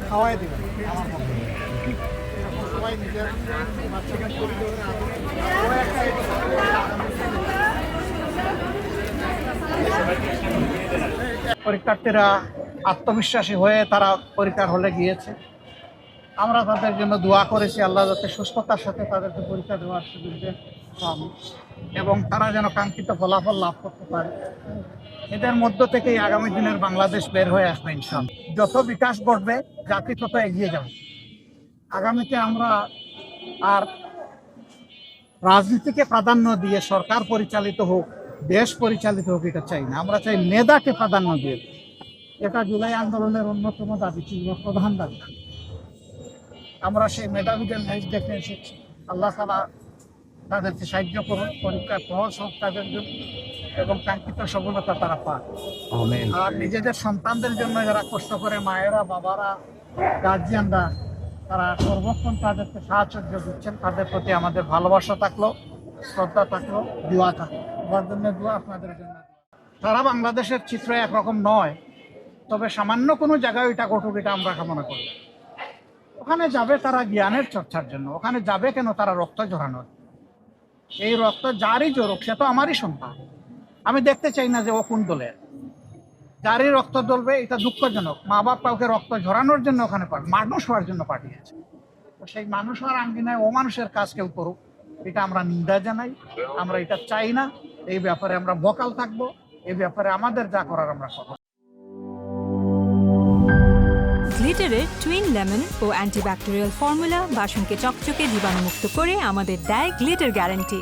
খাওয়াই দিবেন আমার পক্ষে সবাই নিজের পরীক্ষার্থীরা আত্মবিশ্বাসী হয়ে তারা পরীক্ষার হলে গিয়েছে। আমরা তাদের জন্য দোয়া করেছি আল্লাহ যাতে সুস্থতার সাথে তাদেরকে পরীক্ষা দেওয়ার সুযোগ দেন এবং তারা যেন কাঙ্ক্ষিত ফলাফল লাভ করতে পারে। এদের মধ্য থেকেই আগামী দিনের বাংলাদেশ বের হয়ে আসবে ইনশাআল্লাহ। যত বিকাশ ঘটবে জাতি তত এগিয়ে যাবে। আগামীতে আমরা আর রাজনীতিকে প্রাধান্য দিয়ে সরকার পরিচালিত হোক, দেশ পরিচালিত হোক এটা চাই না। আমরা চাই মেধাকে প্রাধান্য দিয়ে। এটা জুলাই আন্দোলনের অন্যতম দাবি ছিল, প্রধান দাবি। আমরা সেই মেধাবীদের ম্যাচ দেখে এসেছি। আল্লাহ তাআলা তাদেরকে সাহায্য করুন, পরীক্ষার সহজ হোক তাদের জন্য এবং কাঙ্ক্ষিত সফলতা তারা পাক। আর নিজেদের সন্তানদের জন্য যারা কষ্ট করে মায়েরা, বাবারা, গার্জিয়ানরা তারা সর্বক্ষণ তাদেরকে সাহায্য দিচ্ছেন, তাদের প্রতি আমাদের ভালোবাসা থাকলো, শ্রদ্ধা থাকলো, দোয়া থাকলো। আমার জন্য দোয়া, আপনাদের জন্য। সারা বাংলাদেশের চিত্র একরকম নয়, তবে সামান্য কোনো জায়গায় এটা ঘটুক এটা আমরা কামনা করি। ওখানে যাবে তারা জ্ঞানের চর্চার জন্য, ওখানে যাবে কেন তারা রক্ত ঝরানোর। এই রক্ত যারই জোরক সে তো আমারই সন্তান। আমি দেখতে চাই না যে ও কোন দলের। যারই রক্ত জ্বলবে এটা দুঃখজনক। মা বাপ কাউকে রক্ত ঝরানোর জন্য ওখানে মানুষ হওয়ার জন্য পাঠিয়েছে। তো সেই মানুষ হওয়ার আঙ্গিনায় ও মানুষের কাজ কেউ করুক এটা আমরা নিন্দা জানাই, আমরা এটা চাই না। এই ব্যাপারে আমরা ভোকাল থাকবো, এই ব্যাপারে আমাদের যা করার আমরা করব। গ্লিটারের টুইন লেমন ও অ্যান্টিব্যাকটেরিয়াল ফর্মুলা বাসনকে চকচকে জীবাণুমুক্ত করে আমাদের দেয় গ্লিটার গ্যারান্টি।